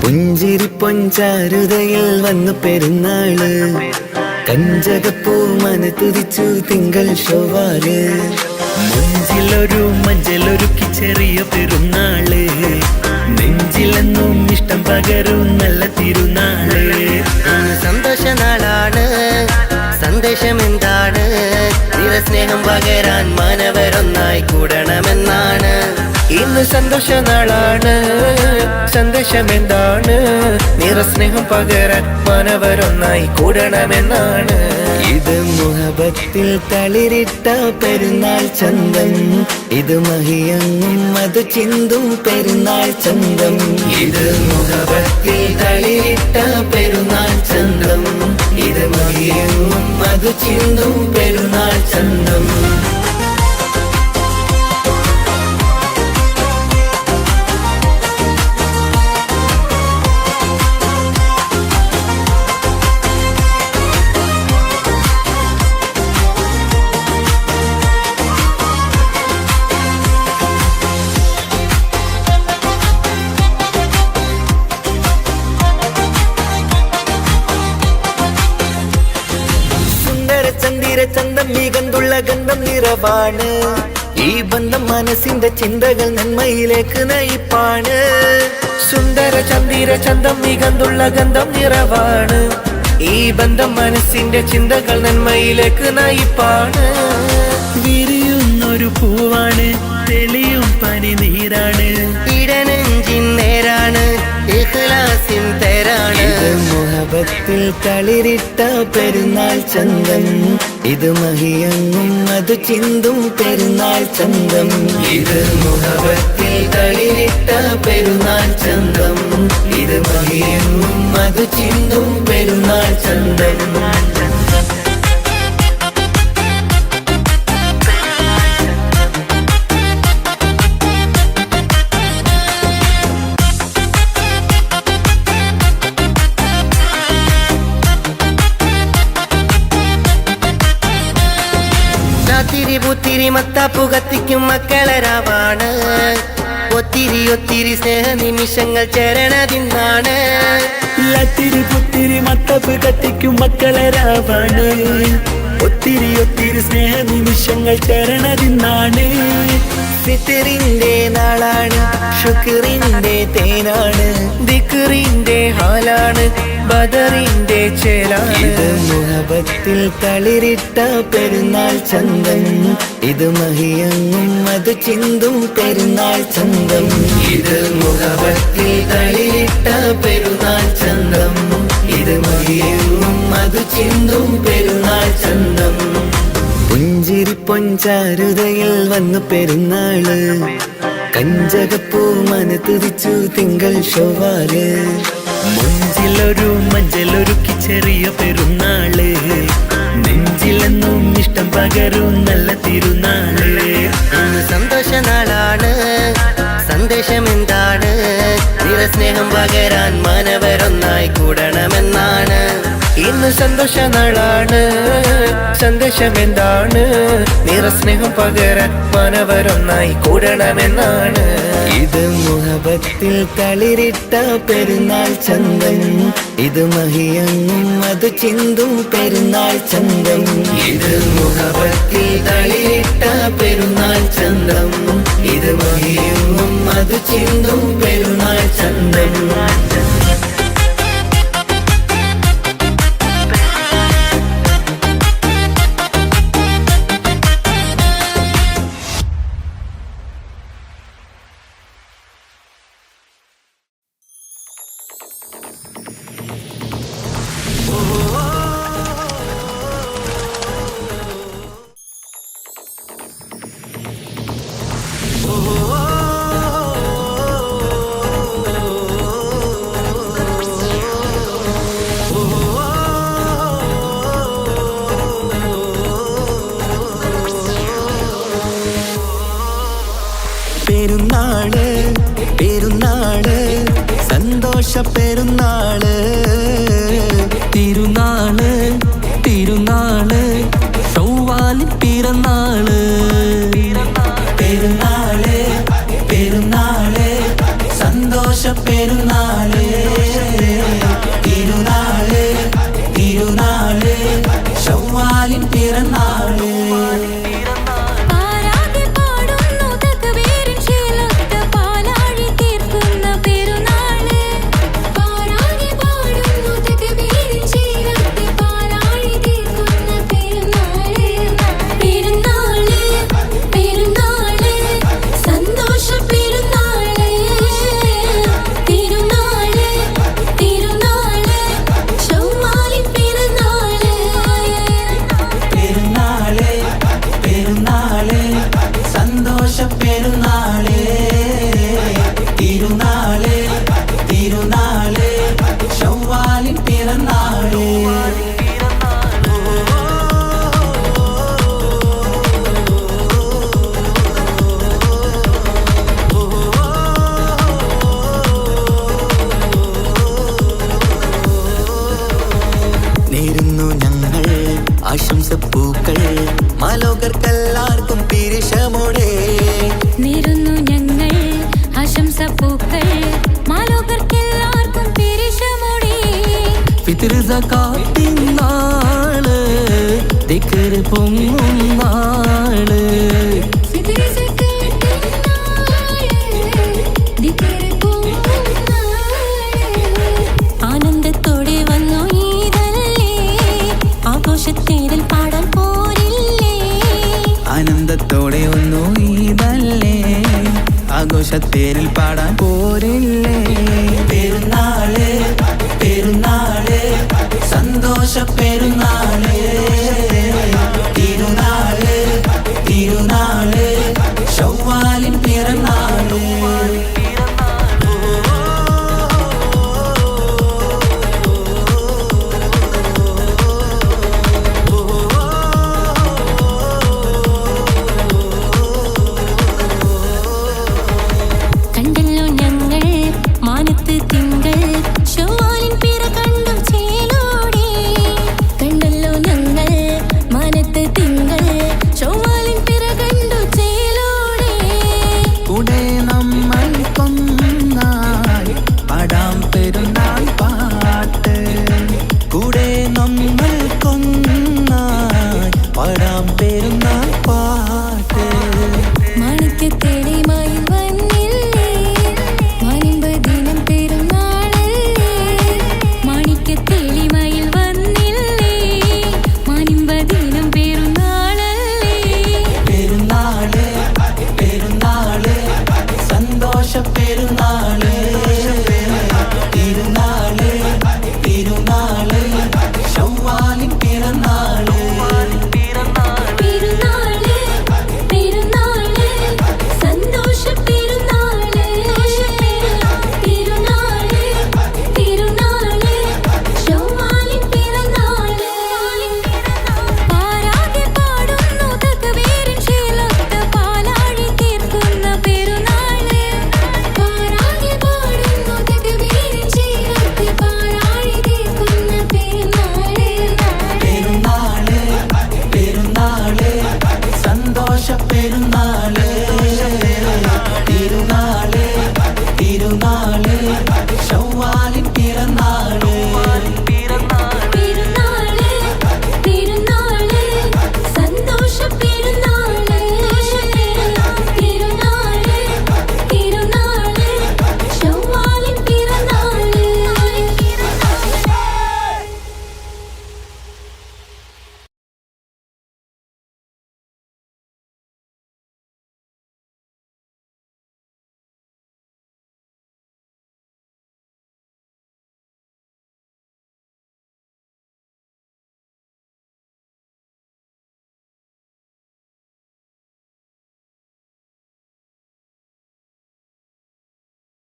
പുഞ്ചിരി പൊഞ്ചാരുതയിൽ വന്നു പെരുന്നാള്, കഞ്ചകപ്പൂ മന തുതിച്ചു തിങ്കൾ ശോവാല്. മഞ്ചലൊരുക്കി ചെറിയ പെരുന്നാള്, നെഞ്ചിലെന്നും ഇഷ്ടം പകരും നല്ല തിരുനാള്. സന്തോഷ നാളാണ്, സന്ദേശം എന്താണ്? നിറസ്നേഹം പകരാൻ മാനവരൊന്നായി കൂടണമെന്നാണ്. ഇന്ന് സന്തോഷ നാളാണ്, സന്ദേശം എന്താണ്? നിറസ്നേഹം പകരാൻ മാനവരൊന്നായി കൂടണമെന്നാണ്. ഇത് മുഹബത്തിൽ തളിരിട്ട പെരുന്നാൾ ചന്തം, ഇത് മഹിയങ്ങും അത് ചിന്തും പെരുന്നാൾ ചന്തം. ഇത് മുഹബത്തിൽ തളിരിട്ട പെരുന്നാൾ ചന്തം, ഇത് മഹിയങ്ങും അത് ചിന്തും പെരുന്നാൾ ചന്തം. ചന്തം മികന്തുള്ള ഗന്ധം നിറവാണ്, ഈ ബന്ധം മനസ്സിന്റെ ചിന്തകൾ നന്മയിലേക്ക് നയിപ്പാണ്. സുന്ദര ചന്ദിര ചന്തം മികന്തുള്ള ഗന്ധം നിറവാണ്, ഈ ബന്ധം മനസ്സിന്റെ ചിന്തകൾ നന്മയിലേക്ക് നയിപ്പാണ്. വിരിയുന്നൊരു പൂവാണ്, തെളിയും പനി നീരാണ്, ഇടനെഞ്ചിൻ നേരാണ്, ഇഖ്ലാസിൻ തേരാണ്. മുഹബത്തിൽ തളിരിട്ട പെരുന്നാൾ ചന്തം, ഇത് മഹിയങ്ങും അത് ചിന്തും പെരുന്നാൾ ചന്തം. ഇത് മുഹബത്തിൽ തളിരിട്ട പെരുന്നാൾ ചന്തം, ഇത് മഹിയങ്ങും അത് ചിന്തും പെരുന്നാൾ ചന്തം. ഒത്തിരി മത്താപ്പു കത്തിക്കും മക്കളരാവാണ്, ഒത്തിരി സ്നേഹ നിമിഷങ്ങൾ ചേരണതിന്നാണ്. പുത്തിരി മത്താപ്പ് കത്തിക്കും മക്കളരാവാണ്, ഒത്തിരി സ്നേഹ നിമിഷങ്ങൾ ചേരണതിന്നാണ്. ഫിത്റിന്റെ നാളാണ്, ശുക്രിന്റെ തേനാണ്, ദിക്റിന്റെ ഹാലാണ്, ബദറിന്റെ ചേലാണ്. ഇത് മുഹബത്തിൽ തളിരിട്ട പെരുന്നാൾ ചന്തം, ഇത് മഹിയങ്ങും അത് ചിന്തും പെരുന്നാൾ ചന്തം. ഇത് മുഹബത്തിൽ തളിരിട്ട പെരുന്നാൾ ചന്തം, ഇത് മഹിയങ്ങും അത് ചിന്തും പെരുന്നാൾ ചന്തം. പുഞ്ചിരി പൊഞ്ചാരുതയിൽ വന്നു പെരുന്നാള്, കഞ്ചകപ്പൂ മന തുതിച്ചു തിങ്കൾ ശോവാല്. മഞ്ചലൊരുക്കി ചെറിയ പെരുന്നാള്, നെഞ്ചിലെന്നും ഇഷ്ടം പകരും നല്ല തിരുനാള്. സന്തോഷ നാളാണ്, സന്ദേശം എന്താണ്? നിറസ്നേഹം പകരാൻ മാനവരൊന്നായി കൂടണമെന്നാണ്. ഇന്ന് സന്തോഷ നാളാണ്, സന്ദേശം എന്താണ്? നിറസ്നേഹം പകരാൻ മാനവരൊന്നായി കൂടണമെന്നാണ്. ഇത് മുഹബത്തിൽ തളിരിട്ട പെരുന്നാൾ ചന്തം, ഇത് മഹിയങ്ങും അത് ചിന്തും പെരുന്നാൾ ചന്തം. ഇത് മുഹബത്തിൽ തളിരിട്ട പെരുന്നാൾ ചന്തം, ഇത് മഹിയങ്ങും അത് ചിന്തും പെരുന്നാൾ ചന്തം. പെരുന്നാള് തിരുനാള് തിരുനാള് ചൊവ്വാലിൻ പിറന്നാള് പെരുന്നാള് പെരുന്നാള് സന്തോഷ പെരുന്നാള് തിരുനാള് തിരുനാള് ചൊവ്വാലിൻ പിറന്നാള് പെരുന്നാള് തിരുനാള് തിരുനാള് ചൊവ്വാലിൻ പിറന്നാള് നേരുന്നു ഞങ്ങൾ ആശംസപ്പൂക്കൾ മാലോകർക്കെല്ലാവർക്കും പിരിശമോടെ നേരുന്നു ഞങ്ങൾ ആശംസപ്പൂക്കൾ മാലോകർക്കെല്ലാവർക്കും പിരിശമോടെ ഫിത്ർ സകാത്തിൻ നാള് ദിക്ർ പൊങ്ങും നാള് ആനന്ദത്തോടെ വന്നു ഈദല്ലേ ആഘോഷത്തേരിൽ പാടാൻ പോരില്ലേ ആനന്ദത്തോടെ ഒന്നു ഈദല്ലേ ആഘോഷത്തേരിൽ പാടാൻ പോരില്ലേ പെരുന്നാള് പെരുന്നാള് സന്തോഷ പെരുന്നാള് തിരുനാള് തിരുനാള് ചൊവ്വാലിൻ പിറന്നാള് കണ്ടല്ലോ ഞങ്ങൾ മാനത്ത് തിങ്കൾ ചൊവ്വാലിൻ പിറ കണ്ടു ചേലോടെ കണ്ടല്ലോ ഞങ്ങൾ മാനത്ത് തിങ്കൾ ചൊവ്വാലിൻ പിറ കണ്ടു ചേലോടെ കൂടെ നമ്മൾ കൊന്നായി പാടാം പെരുന്നാൾ പാട്ട് കൂടെ നമ്മൾ കൊന്നായി പാടാം പെരുന്നാൾ പാട്ട് മാണിക്യത്തേടിയുമായി വന്നില്ലേ മാനിമ്പദിനം പെരുന്നാളല്ലേ മാണിക്യത്തേടിയുമായി വന്നില്ലേ മാനിമ്പദിനം പെരുന്നാളല്ലേ പെരുന്നാള് പെരുന്നാള് സന്തോഷ പെരുന്നാള്